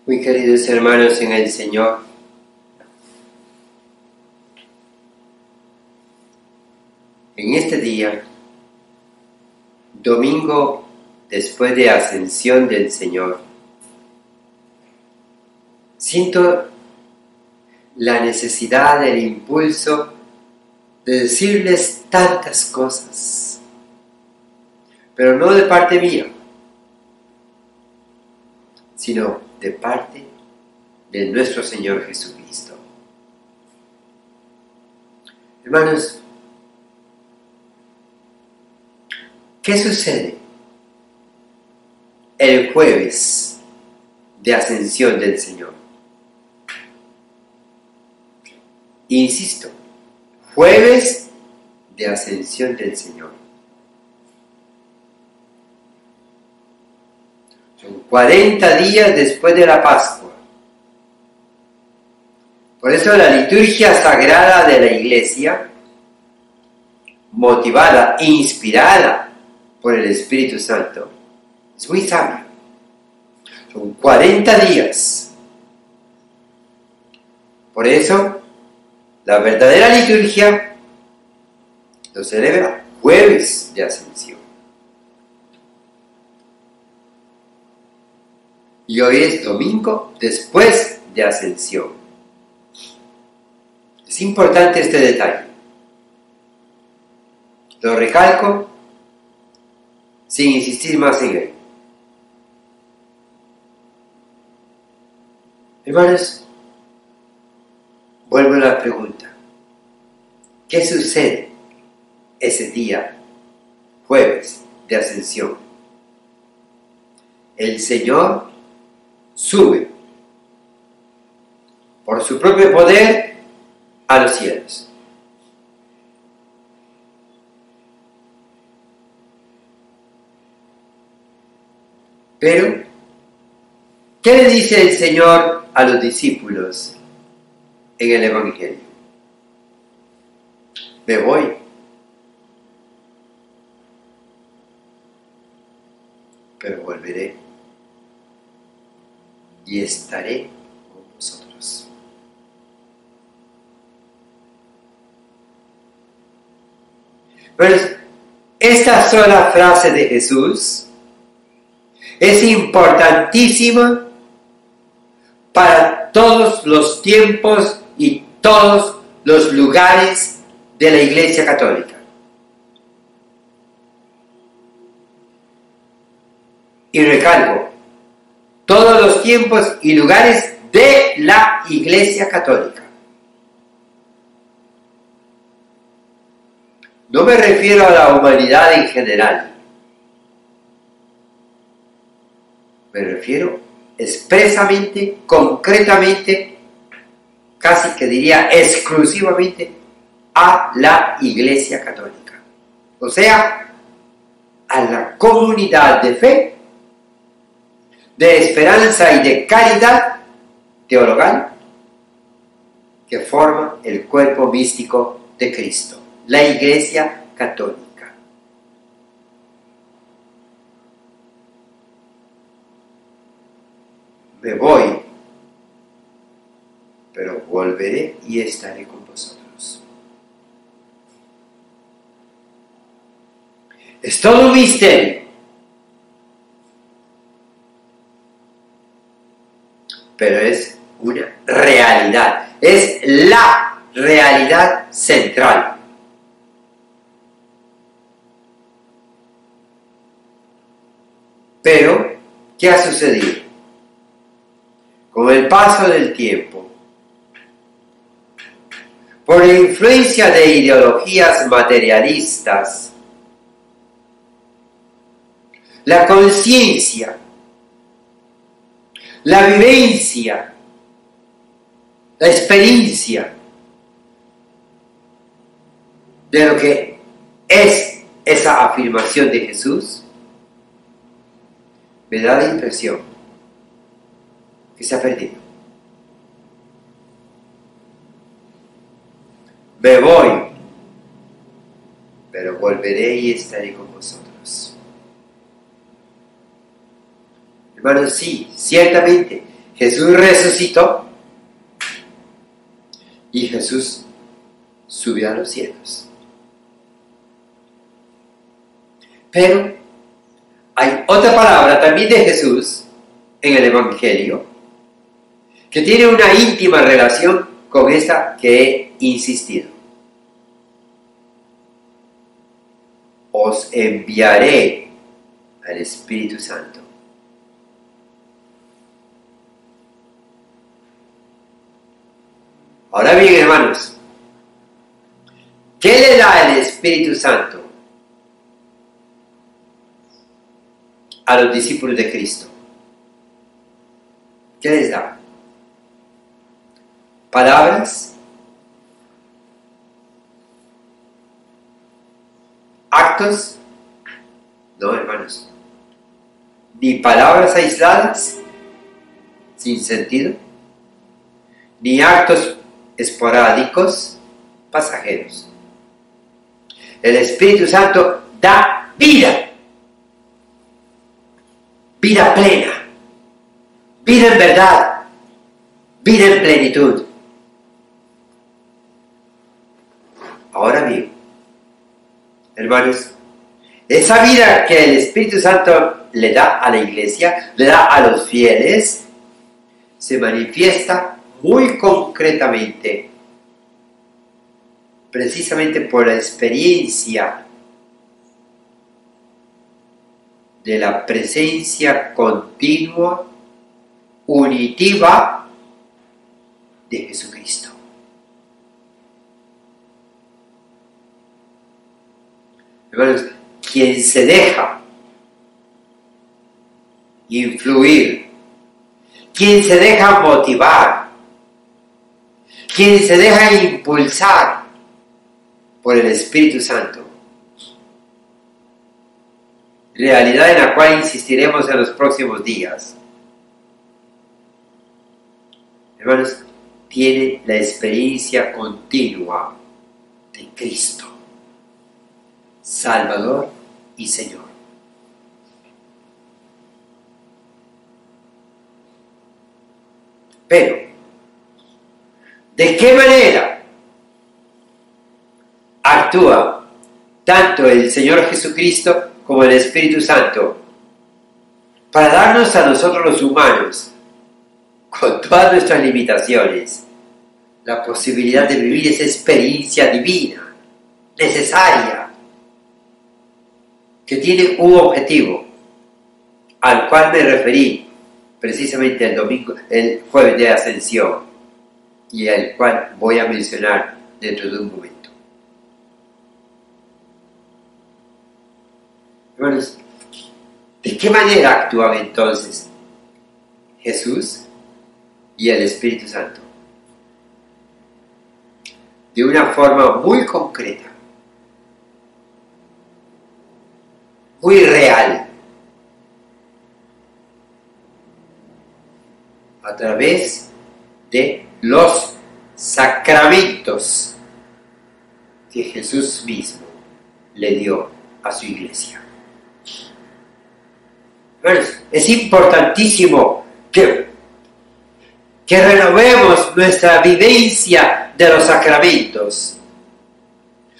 Muy queridos hermanos en el Señor, en este día, domingo después de Ascensión del Señor, siento la necesidad, el impulso de decirles tantas cosas, pero no de parte mía, sino de parte de nuestro Señor Jesucristo. Hermanos, ¿qué sucede el jueves de Ascensión del Señor? Insisto, jueves de Ascensión del Señor. Son 40 días después de la Pascua. Por eso la liturgia sagrada de la Iglesia, motivada, inspirada por el Espíritu Santo, es muy sabia. Son 40 días. Por eso, la verdadera liturgia lo celebra jueves de Ascensión. Y hoy es domingo después de Ascensión. Es importante este detalle. Lo recalco sin insistir más en él. Hermanos, vuelvo a la pregunta. ¿Qué sucede ese día, jueves de Ascensión? El Señor sube por su propio poder a los cielos. Pero, ¿qué le dice el Señor a los discípulos en el Evangelio? Me voy. Pero volveré y estaré con vosotros. Pero esta sola frase de Jesús es importantísima para todos los tiempos y todos los lugares de la Iglesia Católica. Y recalco, todos los tiempos y lugares de la Iglesia Católica. No me refiero a la humanidad en general. Me refiero expresamente, concretamente, casi que diría exclusivamente, a la Iglesia Católica. O sea, a la comunidad de fe, de esperanza y de caridad teologal que forma el cuerpo místico de Cristo, la Iglesia Católica. Me voy, pero volveré y estaré con vosotros. Es todo un misterio, pero es una realidad, es la realidad central. Pero, ¿qué ha sucedido? Con el paso del tiempo, por la influencia de ideologías materialistas, la conciencia, la vivencia, la experiencia de lo que es esa afirmación de Jesús, me da la impresión que se ha perdido. Me voy, pero volveré y estaré con vosotros. Hermanos, sí, ciertamente, Jesús resucitó y Jesús subió a los cielos. Pero hay otra palabra también de Jesús en el Evangelio que tiene una íntima relación con esta que he insistido. Os enviaré al Espíritu Santo. Ahora bien, hermanos, ¿qué le da el Espíritu Santo a los discípulos de Cristo? ¿Qué les da? ¿Palabras? ¿Actos? No, hermanos. Ni palabras aisladas, sin sentido, ni actos esporádicos, pasajeros. El Espíritu Santo da vida, vida plena, vida en verdad, vida en plenitud. Ahora bien, hermanos, esa vida que el Espíritu Santo le da a la iglesia, le da a los fieles, se manifiesta muy concretamente, precisamente por la experiencia de la presencia continua, unitiva de Jesucristo. Hermanos, quien se deja influir, quien se deja motivar, quien se deja impulsar por el Espíritu Santo, realidad en la cual insistiremos en los próximos días, hermanos, tiene la experiencia continua de Cristo, Salvador y Señor. Pero, ¿de qué manera actúa tanto el Señor Jesucristo como el Espíritu Santo para darnos a nosotros los humanos, con todas nuestras limitaciones, la posibilidad de vivir esa experiencia divina, necesaria, que tiene un objetivo, al cual me referí precisamente el jueves de Ascensión, y al cual voy a mencionar dentro de un momento. Hermanos, ¿de qué manera actúan entonces Jesús y el Espíritu Santo? De una forma muy concreta, muy real, a través de los sacramentos que Jesús mismo le dio a su iglesia. Bueno, es importantísimo que renovemos nuestra vivencia de los sacramentos.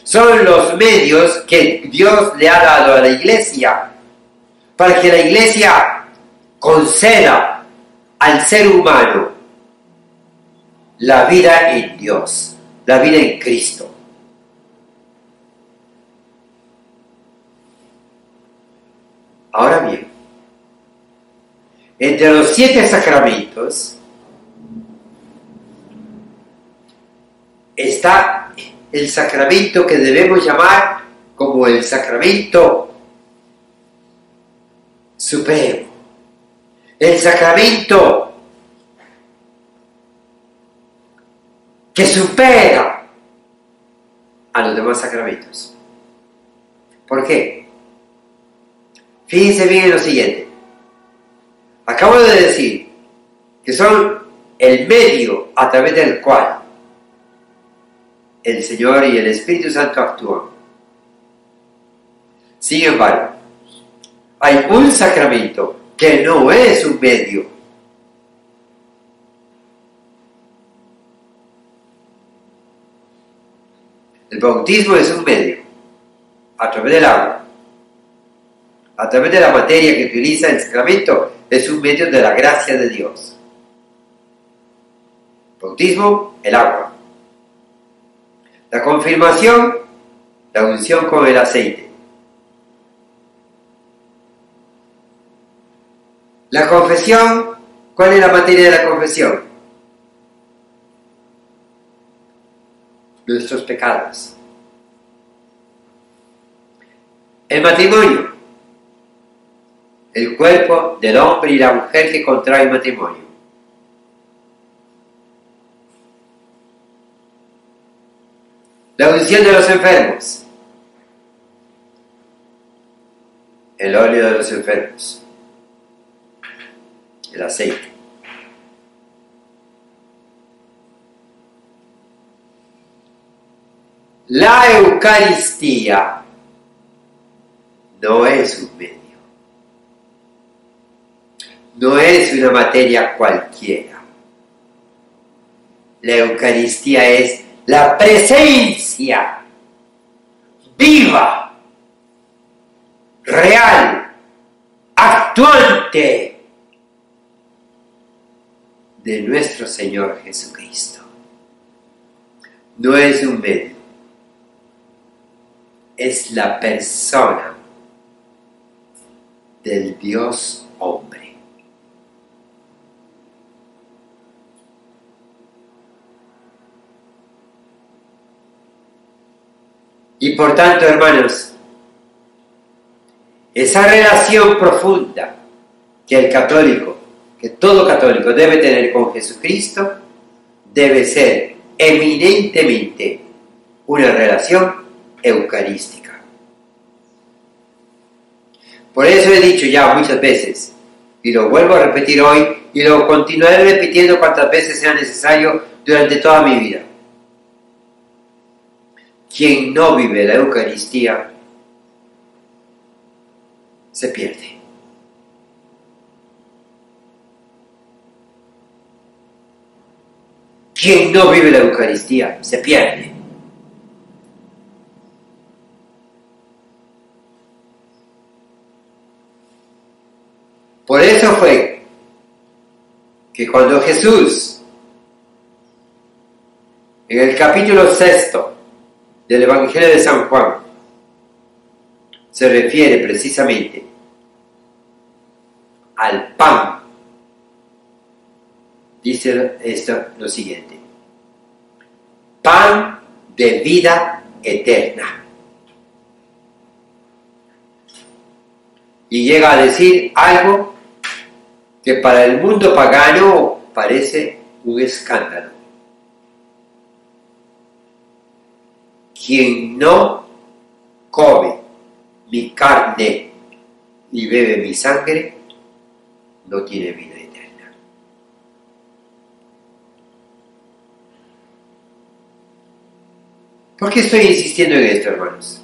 Son los medios que Dios le ha dado a la iglesia para que la iglesia conceda al ser humano la vida en Dios, la vida en Cristo. Ahora bien, entre los 7 sacramentos está el sacramento que debemos llamar como el sacramento supremo, el sacramento que supera a los demás sacramentos. ¿Por qué? Fíjense bien en lo siguiente. Acabo de decir que son el medio a través del cual el Señor y el Espíritu Santo actúan. Sin embargo, hay un sacramento que no es un medio, El bautismo es un medio, a través del agua, a través de la materia que utiliza el sacramento, es un medio de la gracia de Dios. Bautismo, el agua. La confirmación, la unción con el aceite. La confesión, ¿cuál es la materia de la confesión? Nuestros pecados. El matrimonio, el cuerpo del hombre y la mujer que contrae matrimonio. La unción de los enfermos, el óleo de los enfermos, el aceite. La Eucaristía no es un medio, no es una materia cualquiera. La Eucaristía es la presencia viva, real, actuante de nuestro Señor Jesucristo. No es un medio, es la persona del Dios hombre. Y por tanto, hermanos, esa relación profunda que el católico, que todo católico debe tener con Jesucristo, debe ser eminentemente una relación eucarística. Por eso he dicho ya muchas veces, y lo vuelvo a repetir hoy, y lo continuaré repitiendo cuantas veces sea necesario durante toda mi vida. Quien no vive la Eucaristía se pierde. Quien no vive la Eucaristía se pierde. Por eso fue que cuando Jesús, en el capítulo 6 del Evangelio de San Juan, se refiere precisamente al pan, dice esto lo siguiente: pan de vida eterna. Y llega a decir algo que para el mundo pagano parece un escándalo. Quien no come mi carne y bebe mi sangre, no tiene vida eterna. ¿Por qué estoy insistiendo en esto, hermanos?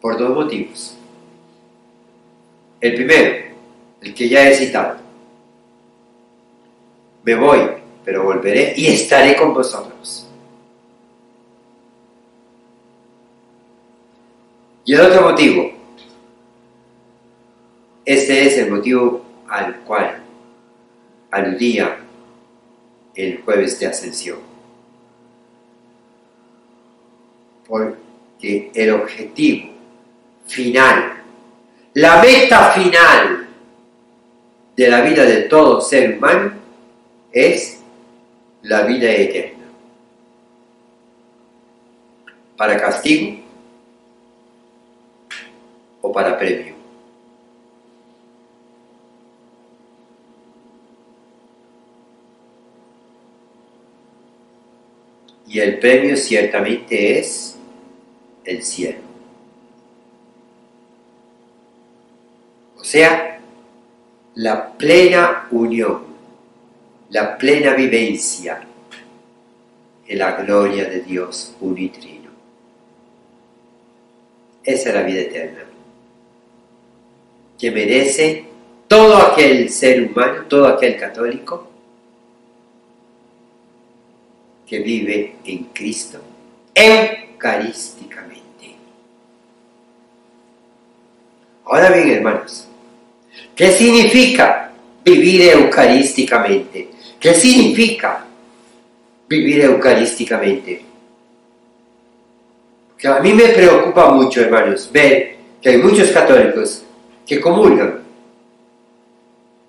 Por dos motivos. El primero, el que ya he citado. Me voy, pero volveré y estaré con vosotros. Y el otro motivo, este es el motivo al cual aludía el jueves de Ascensión. Porque el objetivo final, la meta final de la vida de todo ser humano es la vida eterna. ¿Para castigo o para premio? Y el premio ciertamente es el cielo. O sea, la plena unión, la plena vivencia en la gloria de Dios unitrino. Esa es la vida eterna, que merece todo aquel ser humano, todo aquel católico, que vive en Cristo eucarísticamente. Ahora bien, hermanos, ¿qué significa vivir eucarísticamente? ¿Qué significa vivir eucarísticamente? Que a mí me preocupa mucho, hermanos, ver que hay muchos católicos que comulgan.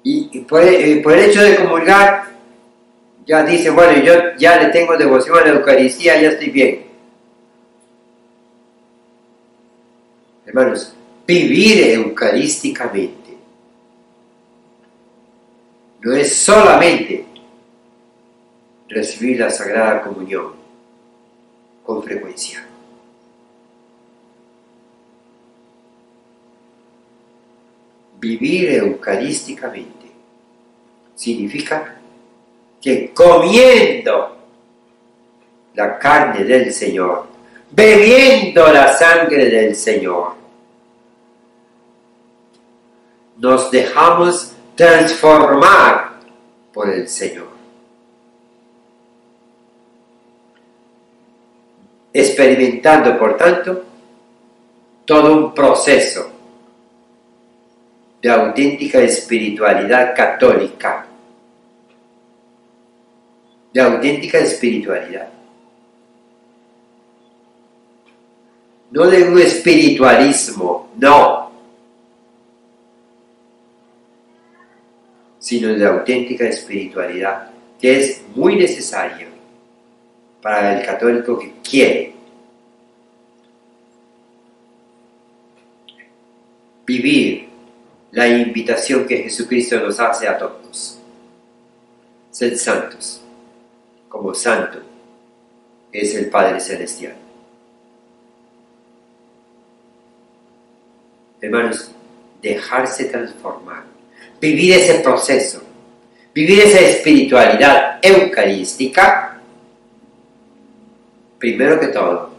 Y por el hecho de comulgar, ya dicen, bueno, yo ya le tengo devoción a la Eucaristía, ya estoy bien. Hermanos, vivir eucarísticamente no es solamente recibir la Sagrada Comunión con frecuencia. Vivir eucarísticamente significa que comiendo la carne del Señor, bebiendo la sangre del Señor, nos dejamos transformar por el Señor. Experimentando, por tanto, todo un proceso de auténtica espiritualidad católica, de auténtica espiritualidad. No de un espiritualismo, no, sino de auténtica espiritualidad, que es muy necesaria para el católico que quiere vivir la invitación que Jesucristo nos hace a todos. Sed santos, como santo es el Padre Celestial. Hermanos, dejarse transformar, vivir ese proceso, vivir esa espiritualidad eucarística, primero que todo,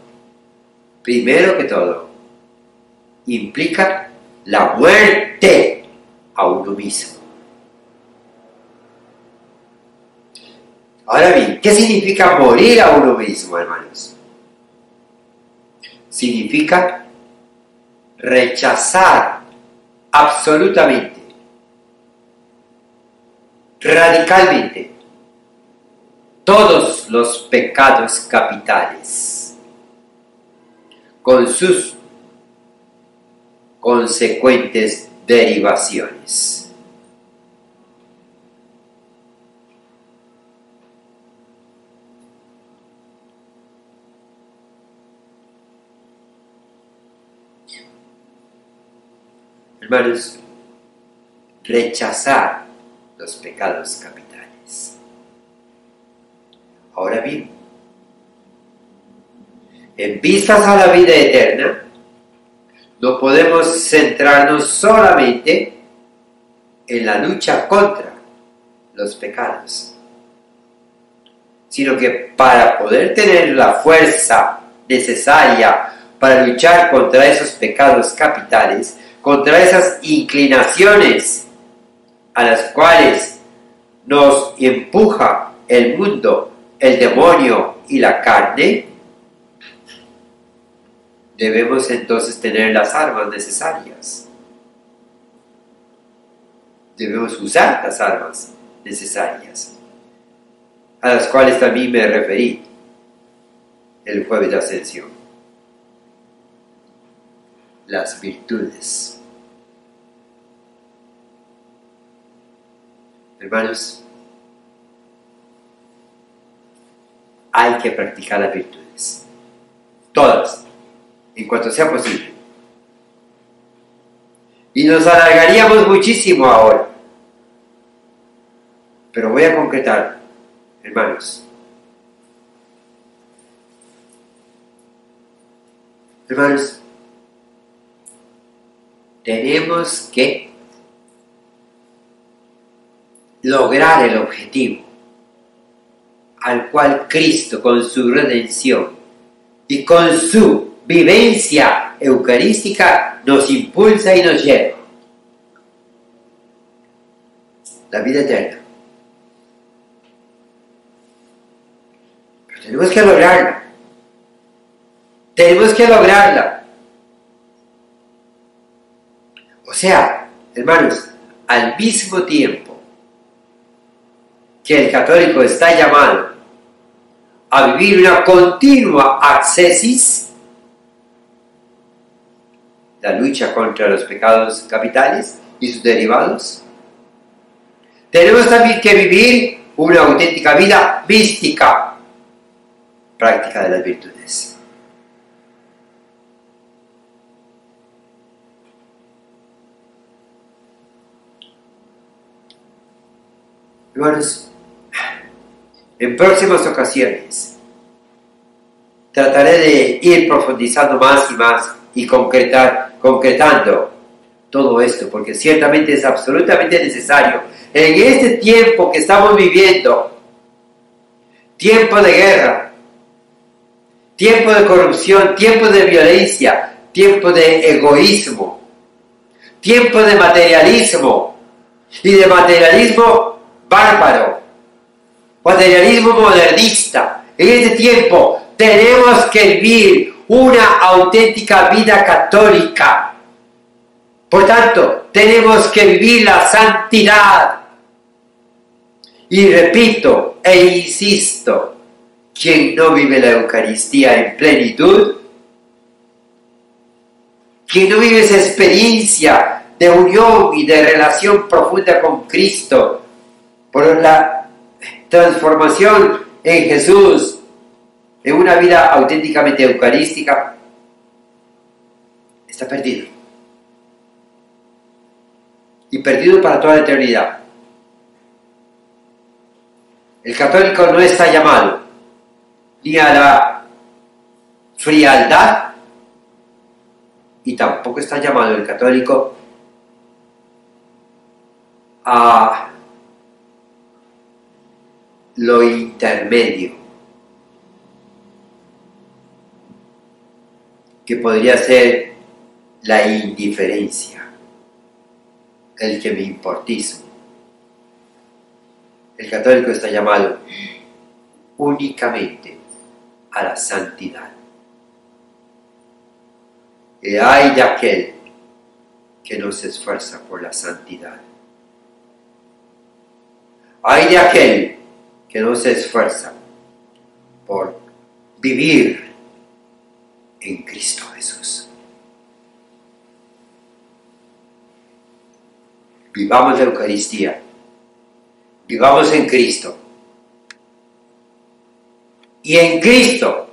implica la muerte a uno mismo. Ahora bien, ¿qué significa morir a uno mismo, hermanos? Significa rechazar absolutamente, radicalmente, todos los pecados capitales, con sus consecuentes derivaciones. Hermanos, rechazar los pecados capitales. Ahora bien, en vistas a la vida eterna, no podemos centrarnos solamente en la lucha contra los pecados, sino que para poder tener la fuerza necesaria para luchar contra esos pecados capitales, contra esas inclinaciones a las cuales nos empuja el mundo, el demonio y la carne, debemos entonces tener las armas necesarias. Debemos usar las armas necesarias, a las cuales también me referí el jueves de Ascensión. Las virtudes. Hermanos, hay que practicar las virtudes. Todas, en cuanto sea posible. Y nos alargaríamos muchísimo ahora. Pero voy a concretar, hermanos. Hermanos, tenemos que lograr el objetivo al cual Cristo, con su redención y con su vivencia eucarística, nos impulsa y nos lleva. La vida eterna. Tenemos que lograrla. Tenemos que lograrla. O sea, hermanos, al mismo tiempo que el católico está llamado a vivir una continua ascesis, la lucha contra los pecados capitales y sus derivados, tenemos también que vivir una auténtica vida mística, práctica de las virtudes. Hermanos, en próximas ocasiones trataré de ir profundizando más y más y concretando todo esto, porque ciertamente es absolutamente necesario en este tiempo que estamos viviendo, tiempo de guerra, tiempo de corrupción, tiempo de violencia, tiempo de egoísmo, tiempo de materialismo y de materialismo bárbaro, materialismo modernista. En este tiempo tenemos que vivir una auténtica vida católica. Por tanto, tenemos que vivir la santidad. Y repito e insisto, quien no vive la Eucaristía en plenitud, quien no vive esa experiencia de unión y de relación profunda con Cristo, por la transformación en Jesús, en una vida auténticamente eucarística, está perdido. Y perdido para toda la eternidad. El católico no está llamado ni a la frialdad, y tampoco está llamado el católico a lo intermedio, que podría ser la indiferencia, el que me importismo. El católico está llamado únicamente a la santidad. Y ay de aquel que no se esfuerza por la santidad. Ay de aquel que no se esfuerza por vivir en Cristo Jesús. Vivamos la Eucaristía. Vivamos en Cristo. Y en Cristo,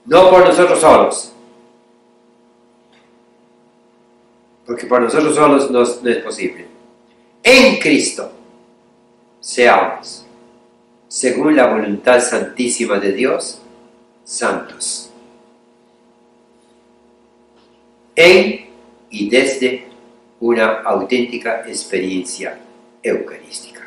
no por nosotros solos, porque por nosotros solos no es posible. En Cristo seamos, según la voluntad santísima de Dios, santos. En y desde una auténtica experiencia eucarística.